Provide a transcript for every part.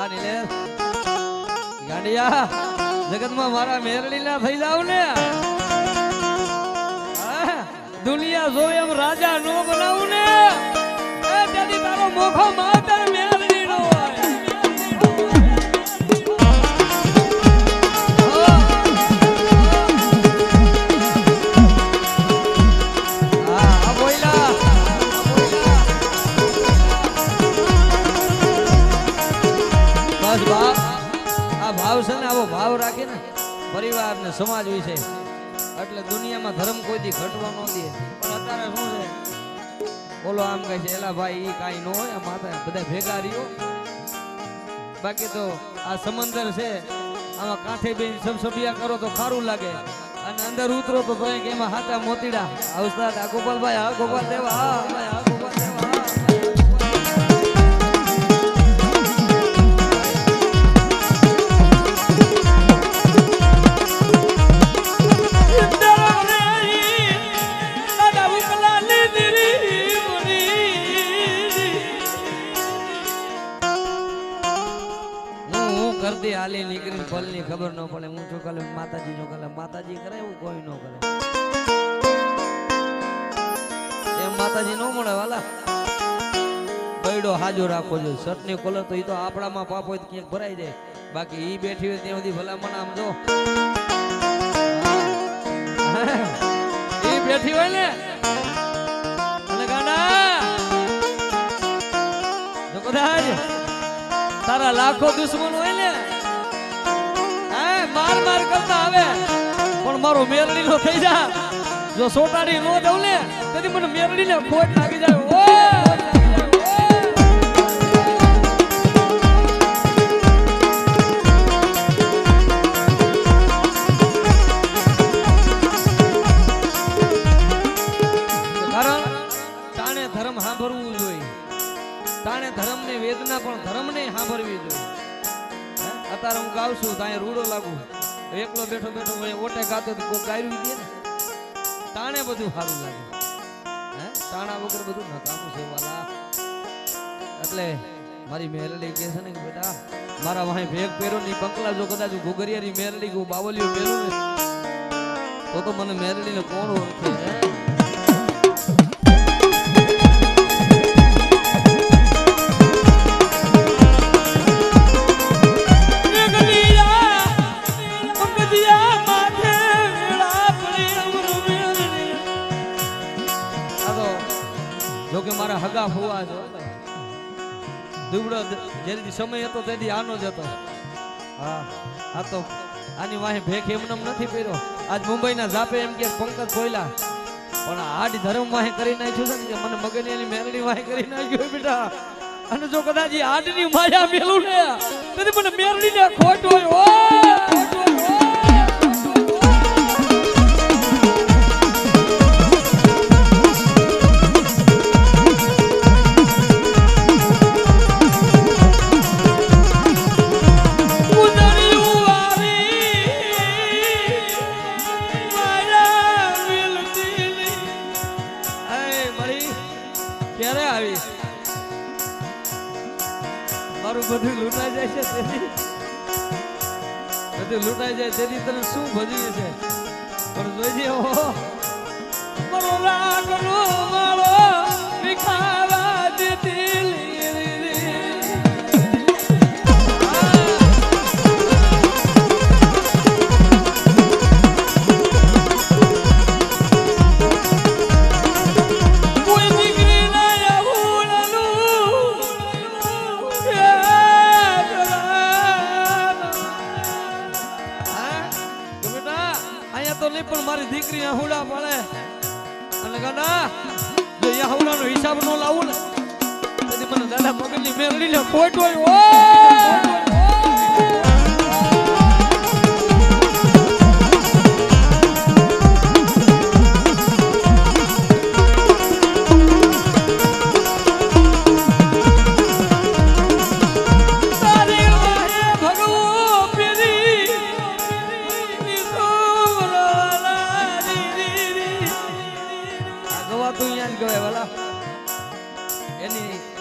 બાની લે ગાંડિયા જગતમાં મારા મેરડી ના થઈ જાવ ને દુનિયા જો એમ રાજા નો બનાવું ને તેથી તારો મોખો માતર મેરડી નો હોય ભાવ છે ને આવો ભાવ રાખે ને પરિવાર ને સમાજ વિશે એટલે દુનિયામાં ધર્મ કોઈ દી ઘટવા ન દે. પણ અત્યારે શું છે બોલો આમ કહે છે એલા ભાઈ ઈ કાઈ ન હોય માતા બધા ભેગા રહ્યો. બાકી તો આ સમંદર છે આમાં કાંઠે બેન સબસબિયા કરો તો ખારું લાગે અને અંદર ઉતરો તો કે એમાં હાથા મોતીડા આવતા આ ગોપાલભાઈ હા ગોપાલ દેવા હા ભાઈ હા ગોપાલ દેવા હાલી નીકળી ફલ ની ખબર ન પડે હું છું કાલે માતાજી નો કાલે માતાજી કરે એવું કોઈ ન કરે એમ માતાજી ન મળે વાલા બૈડો હાજો રાખવો જોઈએ. શર્ટ ની કોલર તો ઈ તો આપણામાં પાપ હોય તો ક્યાંક ભરાઈ જાય બાકી ઈ બેઠી હોય ત્યાં સુધી ભલામણ આમ જો ઈ બેઠી હોય ને અને ગાંડા જો કદાચ તારા લાખો દુશ્મન હોય ને માર માર કરતા આવે પણ મારો મેરડી નો થઈ જા જો સોટાડી નો દઉં ને તેથી મને મેરડી ને ખોટ લાગી જાય. કારણ તાણે ધર્મ સાંભળવું જોઈએ તાણે ધર્મ ને વેદના પણ ધર્મ ને સાંભળવી જોઈએ. અત્યારે હું ગાઉં છું ત્યાં રૂડો લાગુ એકલો બેઠો બેઠો ઓટે ગાતો કોઈ ગાયરું દે ને તાણે બધું સારું લાગે તાણા વગર બધું નકામું છે વાલા. એટલે મારી મેરડી કહે છે ને કે બેટા મારા વાહે ભેગ પહેરો ની બંકલા જો કદાચ ઘુઘરિયાની મેરડી ગયું બાવલિયું પહેરું ને તો મને મેરડી ને કોણ ઓળખે જોકે મારા હગા ફુવા છો દુબળો જેથી સમય હતો તેથી આનો જ હતો. હા આ તો આની વાહે ભેખ એમનેમ નથી પહેર્યો. આજ મુંબઈના ઝાપે એમ કે પંકજ બોયલા પણ આડી ધર્મ વાહે કરી નાખ્યું છે ને કે મને મગની એની મેલડી વાહે કરી નાખ્યું બેટા. અને જો કદાચ આડની માયા મેલું ને તેથી મને મેલડી ને ખોટ હોય મારું બધું લૂંટાઈ જાય છે બધું લૂંટાઈ જાય તેથી તને શું ભજ્યું છે પણ જોઈજે મારો લાગનો મારો વિખાવા દીધી પણ મારી દીકરી આહુડા પડે અને ગાડા જો એ આહુડાનો હિસાબ નો લાવું ને તેથી મને દાદા મગજની મેરડી ને ખોટ હોય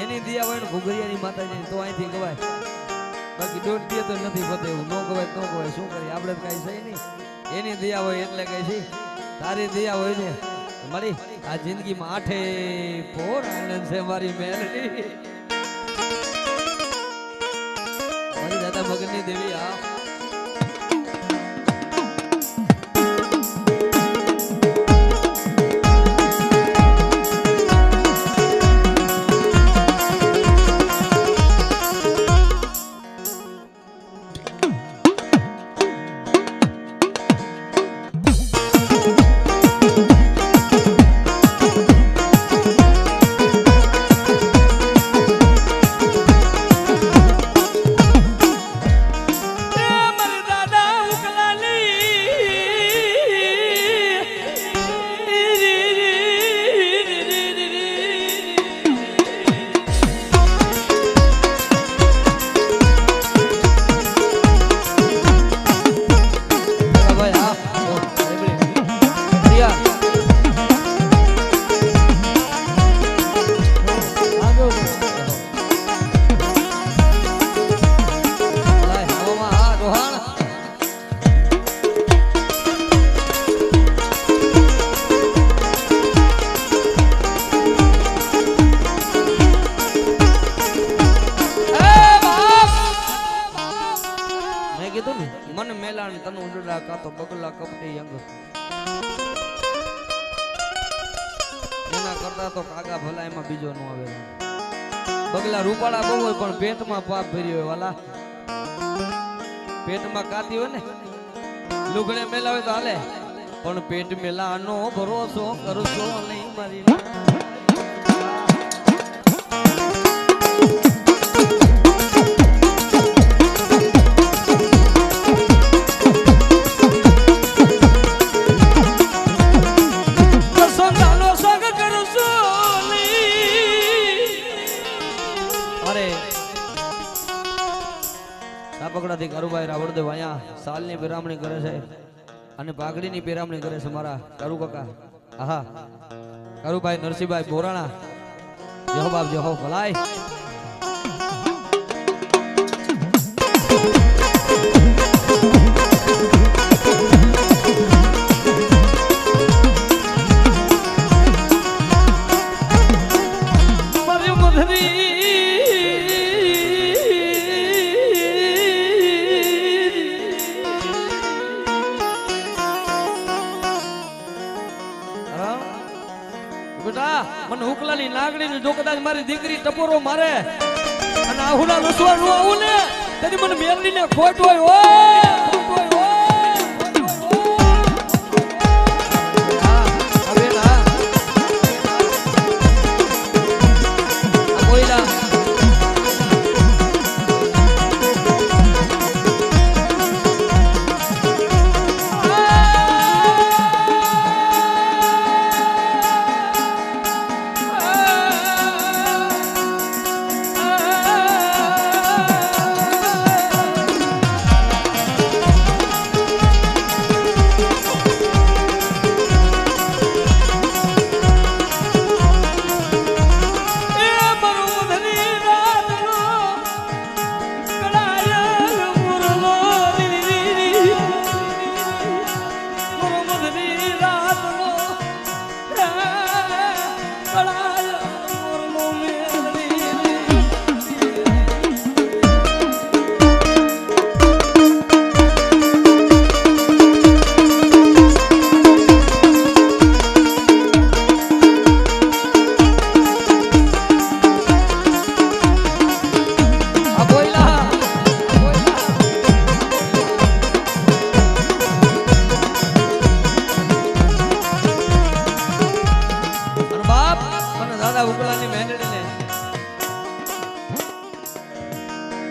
એની દિયા હોય ને ઘુઘરિયાની માતાજી તો અહીંથી ગવાય. બાકી દોઢ દે તો નથી પતે એવું નો કવાય તો કવાય શું કરીએ આપણે તો કઈ છે નહીં એની દયા હોય એટલે કઈ છે તારી દયા હોય ને મારી આ જિંદગીમાં આઠે પોર આનંદ છે મારી મેલડી મારી દાદા ભગતની દેવી આ મન મેલાણ તનુ ઉડડા કા તો બગલા કપટી અંગ એના કરતા તો કાગા ભલા એમાં બીજો નો આવે બગલા રૂપાળા બહુ હોય પણ પેટમાં પાપ ભર્યો હોય વાલા પેટમાં કાતી હોય ને લુગડે મેલાવે તો હાલે પણ પેટ મેલાનો ભરોસો કરશો નહીં મારી પકડાથી કારુભાઈ રાવળદેવ અહીંયા સાલની પેરામણી કરે છે અને પાઘડીની પેરામણી કરે છે મારા કારુ કાકા આહા કારુભાઈ નરસિંહભાઈ બોરાણા જય હો બાપ જય હો ભલાઈ મને હુકલાની નાગડીની જો કદાચ મારી દીકરી ટપોરો મારે અને આહુડા લસવા નો આવું ને તેની મને મેલડીને ખોટ હોય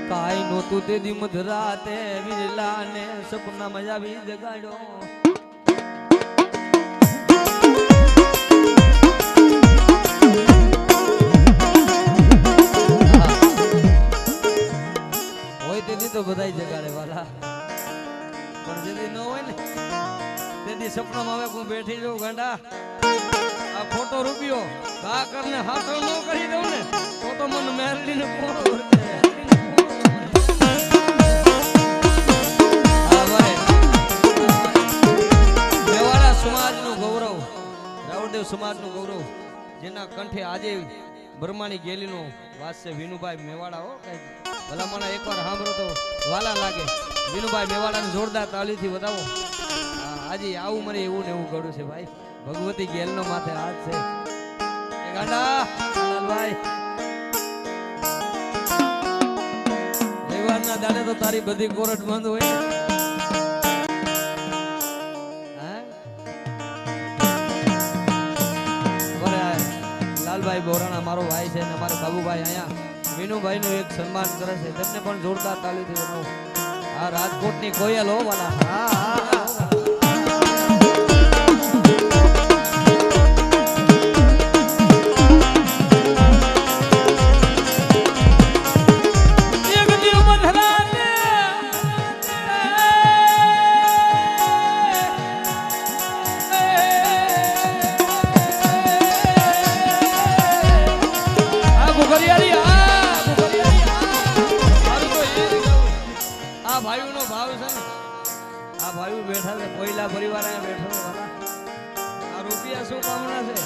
કાઈ નોતું તે દી મધરાતે વિરલાને સપના મજા વી જગાડ્યો હોય તે દી તો બધાય જગાડે વાલા પણ જે દી ન હોય ને તે દી સપનામાં આવે હું બેઠી જાઉં ગાંડા આ ફોટો રૂપિયો કા કરને હાથો ન કરી દઉં ને તો મને મેરડીને પોરો સમાજનું ગૌરવ જેના કંઠે આજે બ્રહ્માની ગેલીનો વાસ છે વિનુભાઈ મેવાડા હો કઈ ભલામણા એકવાર સાંભળો તો વાલા લાગે વિનુભાઈ મેવાડાને જોરદાર તાળીથી વધાવો આજે આવું મને એવું ને એવું ગળું છે ભાઈ ભગવતી ગેલનો માથે હાથ છે એ ગાંડા લાલભાઈ રવિવારના દાડે તો તારી બધી કોરટ બંધ હોય લાલભાઈ બોરાણા મારો ભાઈ છે અને અમારા બાબુભાઈ અહીંયા વિનુભાઈ નું એક સન્માન કરે છે તેમને પણ જોરદાર તાળીથી વધાવો આ રાજકોટની કોયલ હો વાલા હા ભાઈઓનો ભાવ છે ને આ ભાઈઓ બેઠા છે કોયલા પરિવાર અહીંયા બેઠો છે આ રૂપિયા શું કામના છે